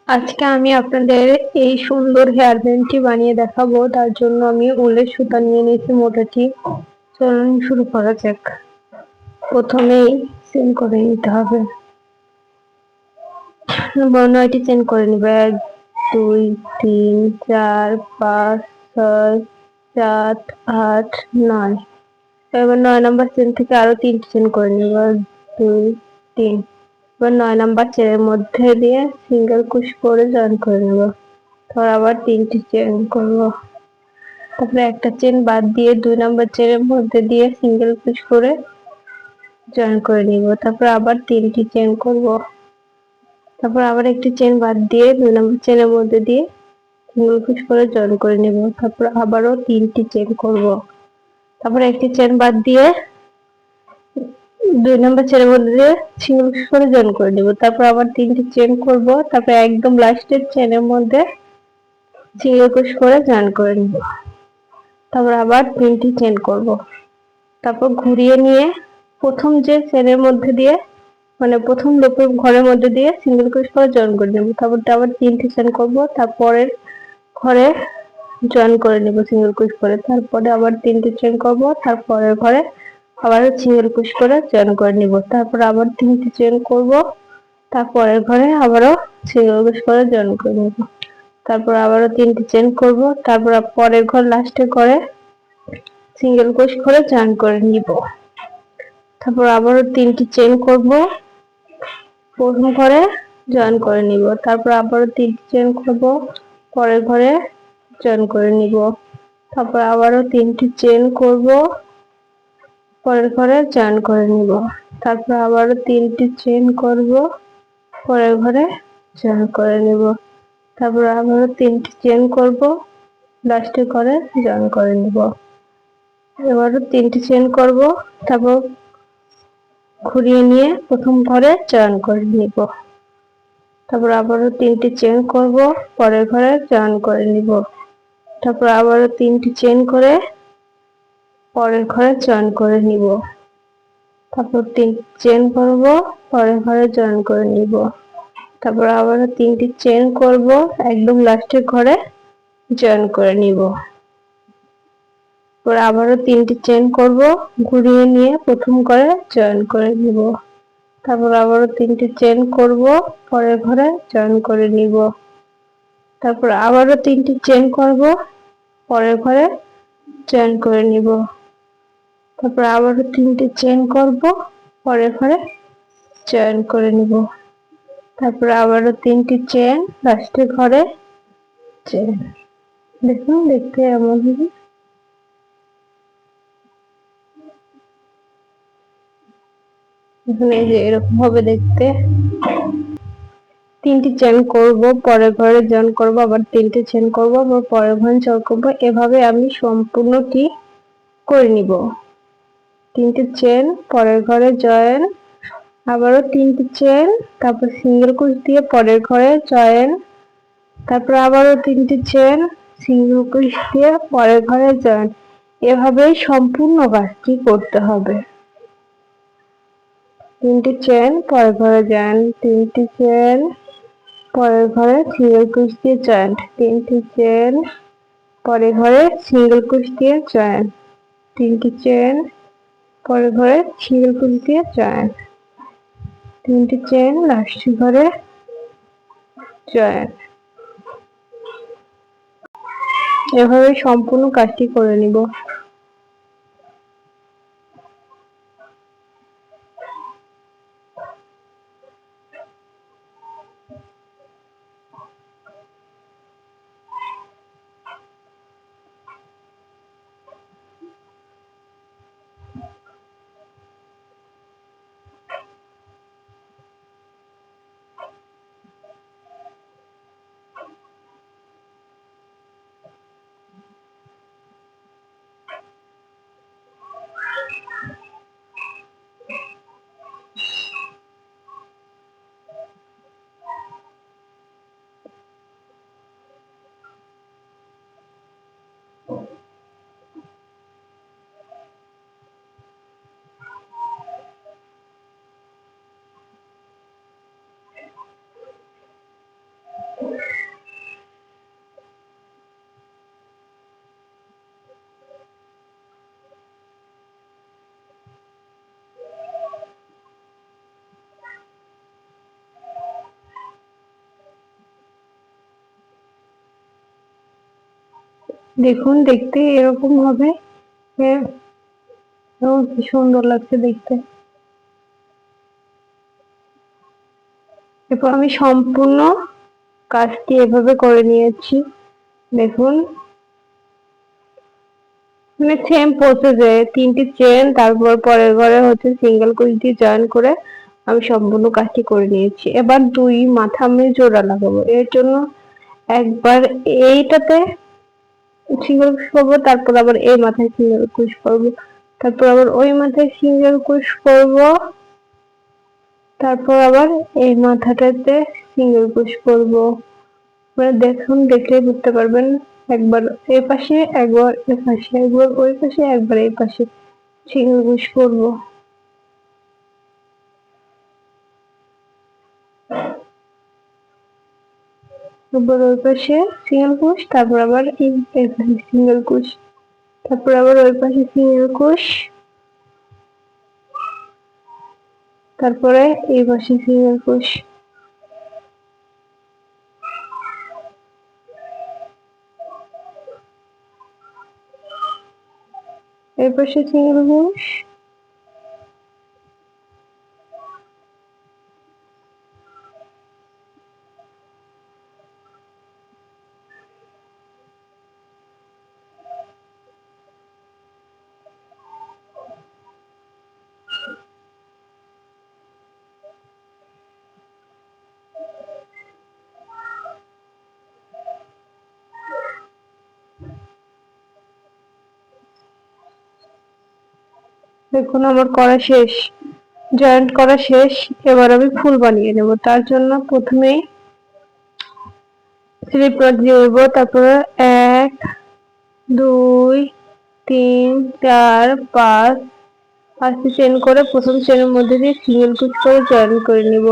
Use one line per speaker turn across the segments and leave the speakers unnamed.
আজকে আমি আপনাদের এই সুন্দর হেয়ার ব্যান্ডটি বানিয়ে দেখাবো। তার জন্য আমি উলের সুতা নিয়ে নিয়েছি মোটাটি। চলুন শুরু করা যাক। প্রথমেই চেন করে নিতে হবে, 9টি চেন করে নিবে। 1 2 3 4 5 6 7 8 9। এবার 9 নাম্বার চেন থেকে আরো 3টি চেন করে নিব। 1 2 3। এবার 9 নাম্বার চেনের মধ্যে দিয়ে সিঙ্গেল কুশ করে জয়েন করে নেব। তারপর আবার 3টি চেন করব। তারপরে একটা চেন বাদ দিয়ে 2 নাম্বার চেনের মধ্যে দিয়ে সিঙ্গেল কুশ করে জয়েন করে নিব। তারপর আবার 3টি চেন করব। তারপর আবার একটি চেন বাদ দিয়ে 2 নাম্বার চেনের মধ্যে দিয়ে সিঙ্গেল কুশ করে জয়েন করে নিব। তারপর আবারও 3টি চেন করব। তারপর একটি চেন বাদ দিয়ে 2 নাম্বার চেনের মধ্যে দিয়ে সিঙ্গেল কুশ করে জয়েন করে নিব। তারপর আবার 3টি চেন করব। তারপর একদম লাস্টের চেনের মধ্যে সিঙ্গেল কুশ করে জয়েন করে নিব। তারপর আবার 3টি চেন করব। তারপর ঘুরিয়ে নিয়ে প্রথম যে চেনের মধ্যে দিয়ে, মানে প্রথম লুপের ঘরের মধ্যে দিয়ে সিঙ্গেল ক্রোশ করে জয়েন করে নেব। তারপর আবার 3টি চেন করব। তারপরের ঘরে জয়েন করে নেব সিঙ্গেল ক্রোশ করে। তারপরে আবার 3টি চেন করব। তারপরের ঘরে আবার সিঙ্গেল ক্রোশ করে জয়েন করে নিব। তারপর আবার 3টি চেন করব। তারপরের ঘরে আবারও সিঙ্গেল ক্রোশ করে জয়েন করে নেব। তারপর আবারও 3টি চেন করব। তারপর পরের ঘর লাস্টের ঘরে সিঙ্গেল ক্রোশ করে জয়েন করে নিব। তারপর আবারও 3টি চেন করব, প্রথম ঘরে জয়েন করে নিব। তারপর আবারও 3টি চেন করব, পরের ঘরে জয়েন করে নিব। তারপর আবারও 3টি চেন করব, পরের ঘরে জয়েন করে নিব। তারপর আবারও 3টি চেন করব, পরের ঘরে জয়েন করে নিব। তারপর আবারও 3টি চেন করব, লাস্টের ঘরে জয়েন করে নিব। এবারও 3টি চেন করব, তারপর ঘুরিয়ে নিয়ে প্রথম ঘরে জয়েন করে নিব। তারপর আবারও 3টি চেন করব, পরের ঘরে জয়েন করে নিব। তারপর আবারও 3টি চেন করে পরের ঘরে জয়েন করে নিব। তারপর 3টি চেন করব, পরের ঘরে জয়েন করে নিব। তারপর আবারও 3টি চেন করব, একদম লাস্টের ঘরে জয়েন করে নিব। তারপর আবারও 3টি চেন করব, ঘুরিয়ে নিয়ে প্রথম ঘরে জয়েন করে নিব। তারপর আবারও 3টি চেন করব, পরের ঘরে জয়েন করে নিব। তারপর আবারও 3টি চেন করব, পরের ঘরে জয়েন করে নিব। তারপর আবারও 3টি চেন করব, পরের ঘরে জয়েন করে নিব। তারপর আবারও 3টি চেন, লাস্টের ঘরে চেন। দেখুন দেখতে এমন হবে। এই যে এরকম হবে দেখতে। 3টি চেন করব, পরের ঘরে জয়েন করব, আবার 3টি চেন করব, আবার পরের ঘরে জয়েন করব। এভাবে আমি সম্পূর্ণটি করে নিব। 3টি চেন, পরের ঘরে জয়েন, আবারও 3টি চেন, তারপর সিঙ্গেল ক্রোশ দিয়ে পরের ঘরে জয়েন, তারপর আবারও 3টি চেন, সিঙ্গেল ক্রোশ দিয়ে পরের ঘরে জয়েন। এভাবেই সম্পূর্ণ কাজটি করতে হবে। 3টি চেন, পরের ঘরে জয়েন, 3টি চেন, পরের ঘরে সিঙ্গেল ক্রোশ দিয়ে জয়েন, 3টি চেন, পরের ঘরে সিঙ্গেল ক্রোশ দিয়ে জয়েন, 3টি চেন, পরের ঘরে সিঙ্গেল ক্রোশ দিয়ে জয়েন, 3টি চেন, লাস্টের ঘরে জয়েন। এভাবে সম্পূর্ণ কাজটি করে নিব। দেখুন দেখতে এরকম হবে, এবং কি সুন্দর লাগছে দেখতে। এরপর আমি সম্পূর্ণ কাজটি এভাবে করে নিয়েছি। দেখুন, মানে সেম প্রসেসে 3টি চেন, তারপর পরের ঘরে হচ্ছে সিঙ্গেল কুইজ দিয়ে জয়েন করে আমি সম্পূর্ণ কাজটি করে নিয়েছি। এবার 2 মাথা আমি জোড়া লাগাবো। এর জন্য একবার এইটাতে সিঙ্গেল কুশ করবো, তারপর আবার এই মাথায় সিঙ্গেল কুশ করবো, তারপর আবার ওই মাথায় সিঙ্গেল কুশ করবো, তারপর আবার এই মাথাটাতে সিঙ্গেল কুশ করবো। মানে দেখুন, দেখলেই বুঝতে পারবেন। একবার এ পাশে, একবার এ পাশে, একবার ওই পাশে, একবার এই পাশে সিঙ্গেল কুশ করবো। একবার ওই পাশে সিঙ্গেল কুশ, তারপর আবার এই পাশে সিঙ্গেল কুশ, তারপর আবার ওই পাশে সিঙ্গেল কুশ, তারপরে এই পাশে সিঙ্গেল কুশ। এই পাশে সিঙ্গেল কুশ, দেখুন আমার করা শেষ, জয়েন্ট করা শেষ। এবার আমি ফুল বানিয়ে নেব। তার জন্য প্রথমেই স্লিপ নট দিয়ে দেবো, তারপরে 1 2 3 4 5 5টি চেন করে প্রথম চেনের মধ্যে দিয়ে সিঙ্গেল কুচ করে জয়েন করে নিব।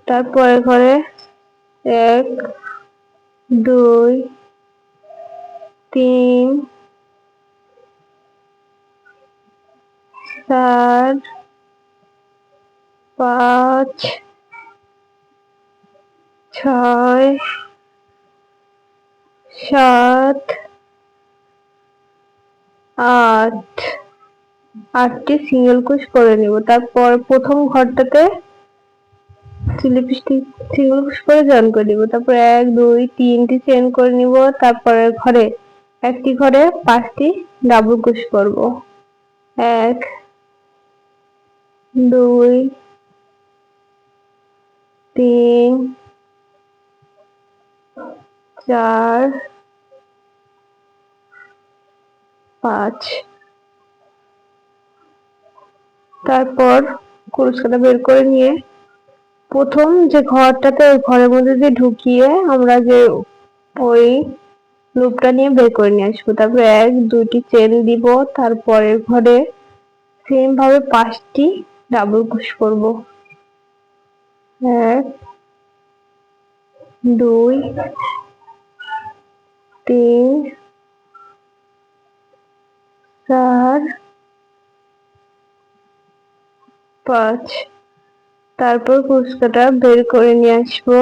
তারপরে ঘরে 1 2 3 4 5 6 7 8 8টি সিঙ্গেল কুচ করে নিব। তারপর প্রথম ঘরটাতে স্লিপ স্টিচ সিঙ্গেল কুচ করে জয়েন করে নিব। তারপর 1 2 3টি চেন করে নিব। তারপরে ঘরে একটি ঘরে 5টি ডাবল কুচ করব। 1 2 3 4 5। তারপর কুরুশকাটা বের করে নিয়ে প্রথম যে ঘরটাতে, ওই ঘরের মধ্যে দিয়ে ঢুকিয়ে আমরা যে ওই লুপটা নিয়ে বের করে নিয়ে আসবো। তারপর 1 2টি চেন দিব। তারপরের ঘরে সেম ভাবে 5টি ডাবল কুশ করব। 1 2 3 4 5। তারপর কুচকাটা বের করে নিয়ে আসবো।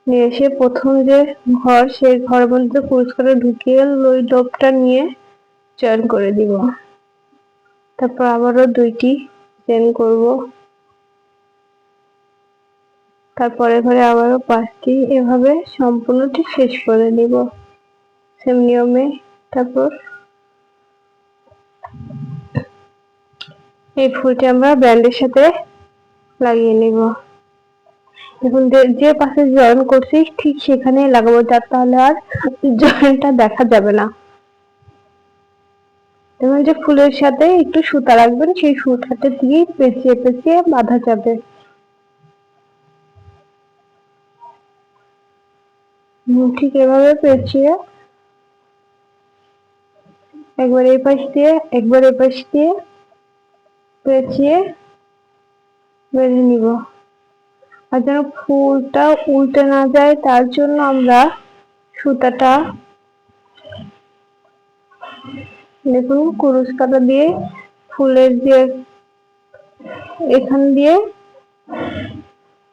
নিয়ে এসে প্রথম যে ঘর, সেই ঘরের মধ্যে কুচকাটা ঢুকিয়ে ওই ডোপটা নিয়ে জয়েন করে দিব। তারপর আবারও 2টি চেন করব। তারপরে ঘরে আবারও 5টি, এভাবে সম্পূর্ণটি শেষ করে নিব সেম নিয়মে। তারপর এই ফুলটি আমরা ব্যান্ডের সাথে লাগিয়ে নিব। এখন যে পাশে জয়েন করছি ঠিক সেখানে লাগাবো, তাহলে আর জয়েন্টটা দেখা যাবে না। এবং যে ফুলের সাথে একটু সুতা রাখবেন, সেই সুতাটা দিয়ে পেঁচিয়ে পেঁচিয়ে বাঁধা যাবে। ঠিক এভাবে পেঁচিয়ে একবার এই পাশ দিয়ে একবার এই পাশ দিয়ে পেঁচিয়ে বেঁধে নিব। আর যেন ফুলটা উল্টে না যায়, তার জন্য আমরা সুতাটা দেখুন কুরুশ কাঁটা দিয়ে ফুলের যে এখান দিয়ে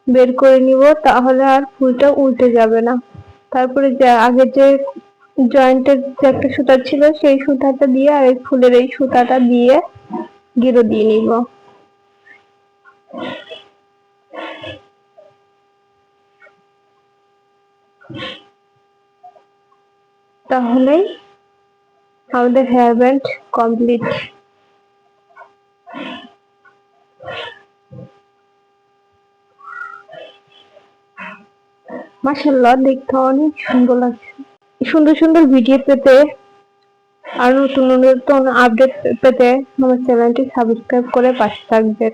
বের করে নিব, তাহলে আর ফুলটা উল্টে যাবে না। তারপরে যে আগে যে জয়েন্টের যে একটা সুতা ছিল সেই সুতাটা দিয়ে আর এই ফুলের এই সুতাটা দিয়ে গিরো দিয়ে নিব। তাহলেই আমাদের হেয়ার ব্যান্ড কমপ্লিট। মাশাআল্লাহ, দেখতে অনেক সুন্দর লাগছে। সুন্দর সুন্দর ভিডিও পেতে আর নতুন নতুন আপডেট পেতে আমার চ্যানেলটি সাবস্ক্রাইব করে পাশে থাকবেন।